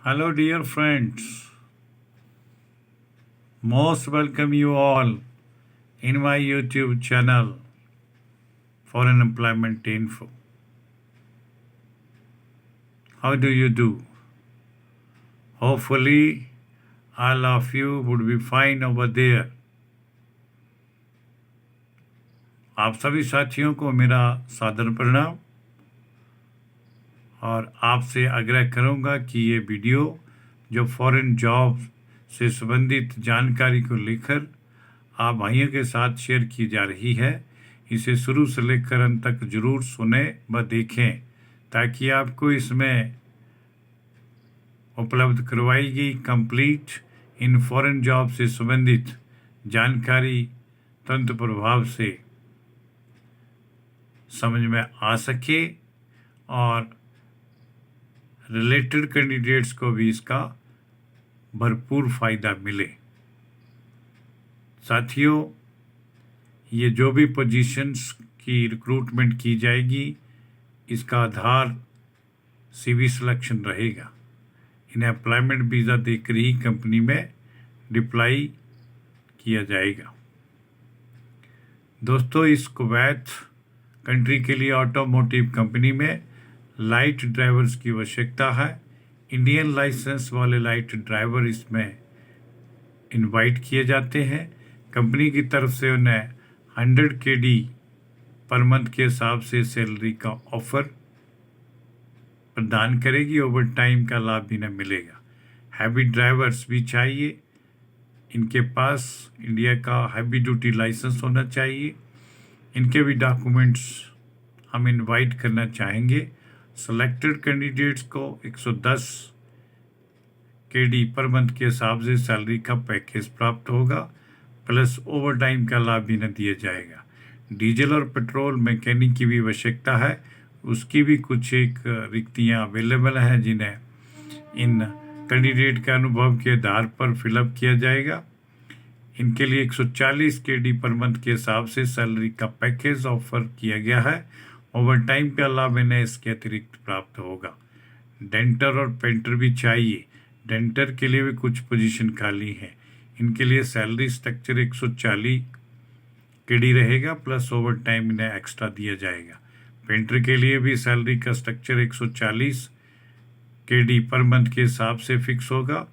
Hello, dear friends. Most welcome you all in my YouTube channel for an employment info. How do you do? Hopefully, all of you would be fine over there. आप सभी साथियों को मेरा सादर प्रणाम और आपसे आग्रह करूंगा कि ये वीडियो जो फॉरेन जॉब से संबंधित जानकारी को लेकर आप भाइयों के साथ शेयर की जा रही है, इसे शुरू से लेकर अंत तक जरूर सुने व देखें ताकि आपको इसमें उपलब्ध करवाई गई कंप्लीट इन फॉरेन जॉब से संबंधित जानकारी तुरंत प्रभाव से समझ में आ सके और रिलेटेड कैंडिडेट्स को भी इसका भरपूर फायदा मिले। साथियों, ये जो भी पोजीशंस की रिक्रूटमेंट की जाएगी इसका आधार सीवी सिलेक्शन रहेगा। इन्हें एम्प्लॉयमेंट वीज़ा देकर ही कंपनी में डिप्लाई किया जाएगा। दोस्तों, इस कुवैत कंट्री के लिए ऑटोमोटिव कंपनी में लाइट ड्राइवर्स की आवश्यकता है। इंडियन लाइसेंस वाले लाइट ड्राइवर इसमें इनवाइट किए जाते हैं। कंपनी की तरफ से उन्हें 100 KD पर मंथ के हिसाब से सैलरी का ऑफर प्रदान करेगी। ओवर टाइम का लाभ भी न मिलेगा। हैवी ड्राइवर्स भी चाहिए। इनके पास इंडिया का हैवी ड्यूटी लाइसेंस होना चाहिए। इनके भी डॉक्यूमेंट्स हम इनवाइट करना चाहेंगे। सेलेक्टेड कैंडिडेट्स को 110 KD पर मंथ के हिसाब से सैलरी का पैकेज प्राप्त होगा, प्लस ओवर टाइम का लाभ भी न दिया जाएगा। डीजल और पेट्रोल मैकेनिक की भी आवश्यकता है, उसकी भी कुछ एक रिक्तियाँ अवेलेबल हैं जिन्हें इन कैंडिडेट के अनुभव के आधार पर फिलअप किया जाएगा। इनके लिए 140 KD पर मंथ के हिसाब से सैलरी का पैकेज ऑफर किया गया है। ओवर टाइम का लाभ इन्हें इसके अतिरिक्त प्राप्त होगा। डेंटर और पेंटर भी चाहिए। डेंटर के लिए भी कुछ पोजीशन खाली है। इनके लिए सैलरी स्ट्रक्चर 140 KD रहेगा, प्लस ओवर टाइम इन्हें एक्स्ट्रा दिया जाएगा। पेंटर के लिए भी सैलरी का स्ट्रक्चर 140 KD पर मंथ के हिसाब से फिक्स होगा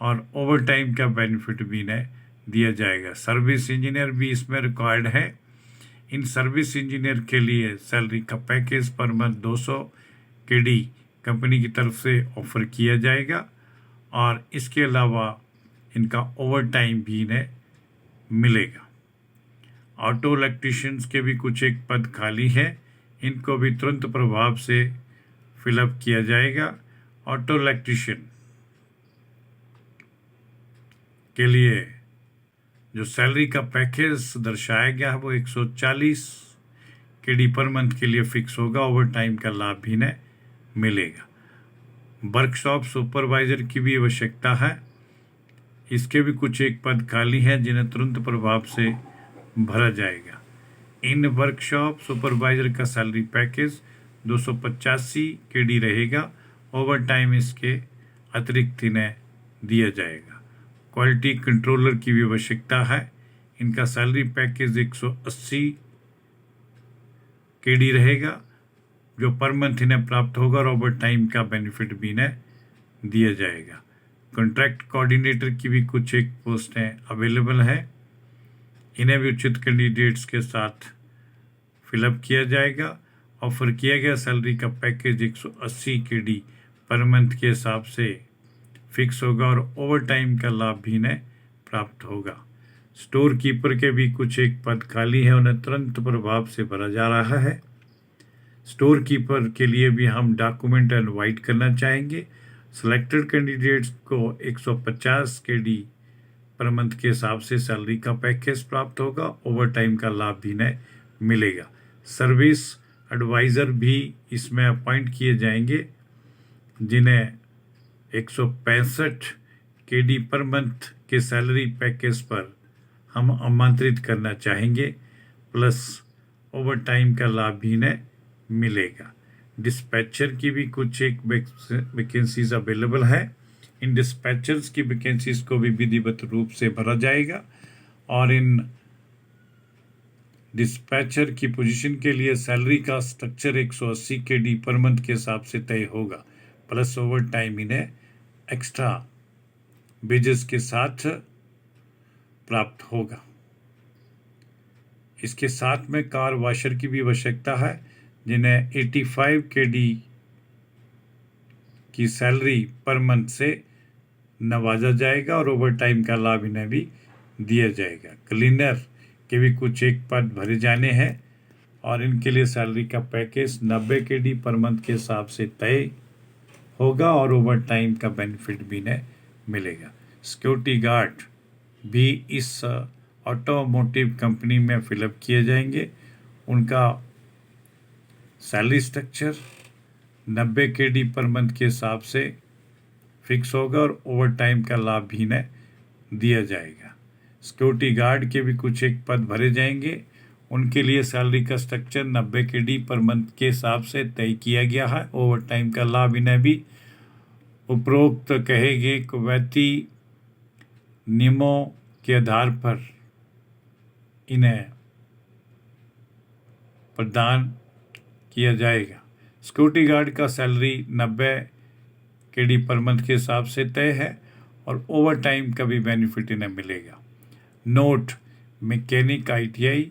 और ओवर टाइम का बेनिफिट भी इन्हें दिया जाएगा। सर्विस इंजीनियर भी इसमें रिक्वायर्ड है। इन सर्विस इंजीनियर के लिए सैलरी का package per month 200 KD company की तरफ से ऑफर किया जाएगा और इसके अलावा इनका ओवर टाइम भी इन्हें मिलेगा। ऑटो इलेक्ट्रीशियंस के भी कुछ एक पद खाली है, इनको भी तुरंत प्रभाव से फिलअप किया जाएगा। ऑटो इलेक्ट्रीशियन के लिए जो सैलरी का पैकेज दर्शाया गया है वो 140 KD पर मंथ के लिए फिक्स होगा। ओवर टाइम का लाभ भी इन्हें मिलेगा। वर्कशॉप सुपरवाइजर की भी आवश्यकता है। इसके भी कुछ एक पद खाली हैं जिन्हें तुरंत प्रभाव से भरा जाएगा। इन वर्कशॉप सुपरवाइजर का सैलरी पैकेज 285 KD रहेगा। ओवर टाइम इसके अतिरिक्त इन्हें दिया जाएगा। क्वालिटी कंट्रोलर की भी आवश्यकता है। इनका सैलरी पैकेज 180 KD रहेगा जो पर मंथ इन्हें प्राप्त होगा और ओवर टाइम का बेनिफिट भी इन्हें दिया जाएगा। कॉन्ट्रैक्ट कोऑर्डिनेटर की भी कुछ एक पोस्टें अवेलेबल है। इन्हें भी उचित कैंडिडेट्स के साथ फिलअप किया जाएगा। ऑफर किया गया सैलरी का पैकेज 180 KD पर मंथ के हिसाब से फिक्स होगा और ओवर टाइम का लाभ भी इन्हें प्राप्त होगा। स्टोर कीपर के भी कुछ एक पद खाली है, उन्हें तुरंत प्रभाव से भरा जा रहा है। स्टोर कीपर के लिए भी हम डॉक्यूमेंट इनवाइट करना चाहेंगे। सिलेक्टेड कैंडिडेट्स को 150 KD पर मंथ के हिसाब से सैलरी का पैकेज प्राप्त होगा। ओवर टाइम का लाभ भी इन्हें मिलेगा। सर्विस एडवाइज़र भी इसमें अपॉइंट किए जाएंगे जिन्हें 165 KD पर मंथ के सैलरी पैकेज पर हम आमंत्रित करना चाहेंगे, प्लस ओवर टाइम का लाभ भी इन्हें मिलेगा। डिस्पैचर की भी कुछ एक वैकेंसीज अवेलेबल है। इन डिस्पैचर्स की वैकेंसीज को भी विधिवत रूप से भरा जाएगा और इन डिस्पैचर की पोजीशन के लिए सैलरी का स्ट्रक्चर 180 KD पर मंथ के हिसाब से तय होगा, प्लस ओवर टाइम इन्हें एक्स्ट्रा वेजेस के साथ प्राप्त होगा। इसके साथ में कार वॉशर की भी आवश्यकता है, जिन्हें 85 KD की सैलरी पर मंथ से नवाजा जाएगा और ओवर टाइम का लाभ इन्हें भी दिया जाएगा। क्लीनर के भी कुछ एक पद भरे जाने हैं और इनके लिए सैलरी का पैकेज 90 KD पर मंथ के हिसाब से तय होगा और ओवर टाइम का बेनिफिट भी इन्हें मिलेगा। सिक्योरिटी गार्ड भी इस ऑटोमोटिव कंपनी में फिलअप किए जाएंगे। उनका salary structure 90 KD per month के हिसाब से फिक्स होगा और ओवर टाइम का लाभ भी इन्हें दिया जाएगा। सिक्योरिटी गार्ड के भी कुछ एक पद भरे जाएंगे। उनके लिए सैलरी का स्ट्रक्चर 90 KD पर मंथ के हिसाब से तय किया गया है। ओवर टाइम का लाभ इन्हें भी उपरोक्त कहे गए कुवैती नियमों के आधार पर इन्हें प्रदान किया जाएगा। सिक्योरिटी गार्ड का सैलरी 90 KD पर मंथ के हिसाब से तय है और ओवर टाइम का भी बेनिफिट इन्हें मिलेगा। नोट, मैकेनिक ITI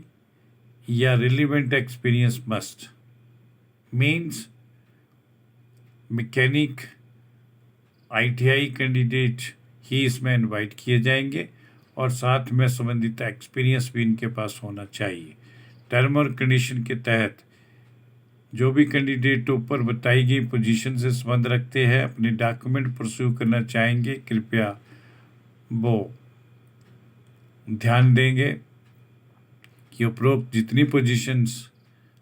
या relevant experience must, means mechanic ITI candidate ही इसमें इनवाइट किए जाएंगे और साथ में संबंधित एक्सपीरियंस भी इनके पास होना चाहिए। टर्म और कंडीशन के तहत जो भी कैंडिडेट ऊपर बताई गई पोजीशन से संबंध रखते हैं, अपने डॉक्यूमेंट परस्यू करना चाहेंगे, कृपया वो ध्यान देंगे कि उपरोक्त जितनी पोजीशंस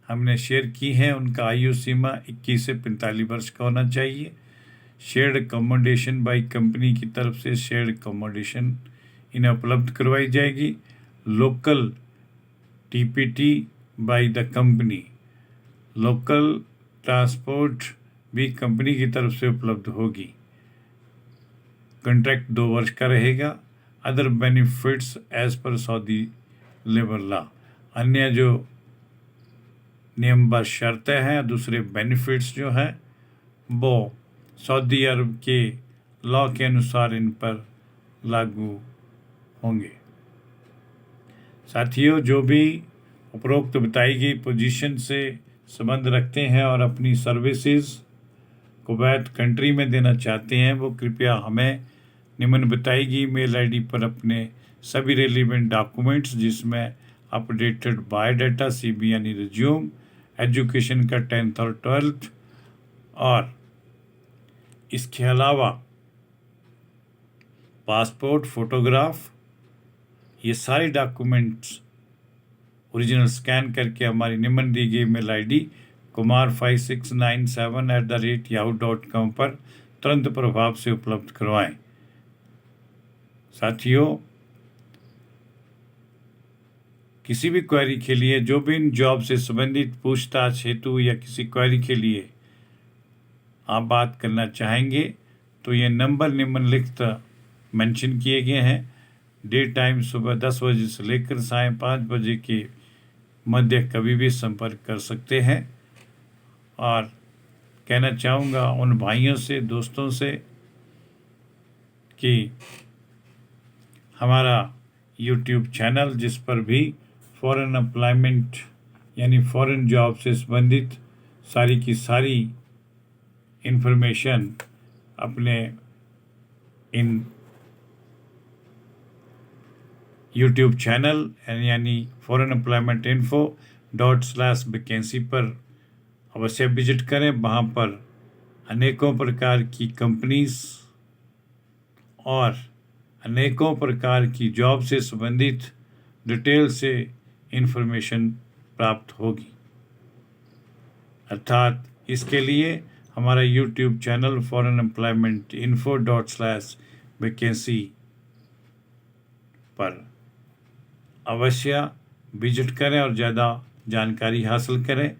हमने शेयर की हैं उनका आयु सीमा 21 से 45 वर्ष का होना चाहिए। शेयर्ड अकोमोडेशन बाई कंपनी की तरफ से शेयर्ड अकोमोडेशन इन्हें उपलब्ध करवाई जाएगी। Local TPT by the company, local transport भी कंपनी की तरफ से उपलब्ध होगी। कॉन्ट्रैक्ट 2 वर्ष का रहेगा। Other benefits as per Saudi labour law, अन्य जो नियमबद्ध शर्तें हैं, दूसरे बेनिफिट्स जो हैं वो सऊदी अरब के लॉ के अनुसार इन पर लागू होंगे। साथियों, जो भी उपरोक्त बताई गई पोजीशन से संबंध रखते हैं और अपनी सर्विसेज कुवैत कंट्री में देना चाहते हैं, वो कृपया हमें निम्न बताई गई मेल ID पर अपने सभी रेलिवेंट डॉक्यूमेंट्स, जिसमें अपडेटेड बायोडाटा CV यानी रिज्यूम, एजुकेशन का 10th और 12th, और इसके अलावा पासपोर्ट, फोटोग्राफ, ये सारे डॉक्यूमेंट्स ओरिजिनल स्कैन करके हमारी निम्न दी गई मेल ID kumar5697@yahoo.com पर तुरंत प्रभाव से उपलब्ध करवाएं। साथियों, किसी भी क्वेरी के लिए, जो भी इन जॉब से संबंधित पूछताछ हेतु या किसी क्वेरी के लिए आप बात करना चाहेंगे तो ये नंबर निम्नलिखित मेंशन किए गए हैं। डे टाइम सुबह 10 बजे से लेकर साय 5 बजे के मध्य कभी भी संपर्क कर सकते हैं। और कहना चाहूँगा उन भाइयों से, दोस्तों से कि हमारा YouTube चैनल, जिस पर भी फॉरेन एम्प्लॉयमेंट यानी फॉरेन जॉब से संबंधित सारी की सारी इंफॉर्मेशन अपने इन YouTube चैनल यानी फॉरेन एम्प्लॉयमेंट info./वैकेंसी पर अवश्य विजिट करें। वहाँ पर अनेकों प्रकार की कंपनीज और अनेकों प्रकार की जॉब से संबंधित डिटेल से इंफॉर्मेशन प्राप्त होगी। अर्थात इसके लिए हमारा YouTube चैनल फॉरेन एम्प्लॉयमेंट info./वैकेंसी पर अवश्य विजिट करें और ज़्यादा जानकारी हासिल करें।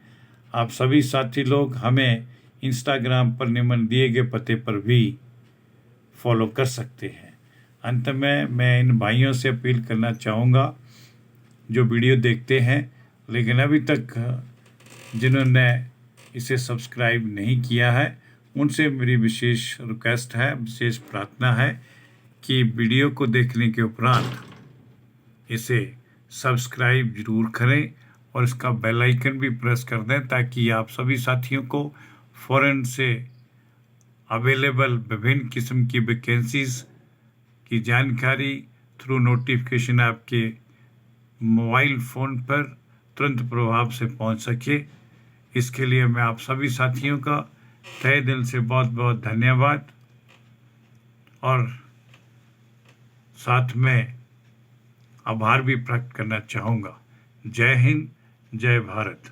आप सभी साथी लोग हमें इंस्टाग्राम पर निम्न दिए गए पते पर भी फॉलो कर सकते हैं। अंत में मैं इन भाइयों से अपील करना चाहूँगा जो वीडियो देखते हैं लेकिन अभी तक जिन्होंने इसे सब्सक्राइब नहीं किया है, उनसे मेरी विशेष रिक्वेस्ट है, विशेष प्रार्थना है कि वीडियो को देखने के उपरांत इसे सब्सक्राइब जरूर करें और इसका बेल आइकन भी प्रेस कर दें ताकि आप सभी साथियों को फ़ौरन से अवेलेबल विभिन्न किस्म की वैकेंसीज़ की जानकारी थ्रू नोटिफिकेशन आपके मोबाइल फ़ोन पर तुरंत प्रभाव से पहुंच सके। इसके लिए मैं आप सभी साथियों का तहे दिल से बहुत बहुत धन्यवाद और साथ में आभार भी प्रकट करना चाहूँगा। जय हिंद, जय भारत।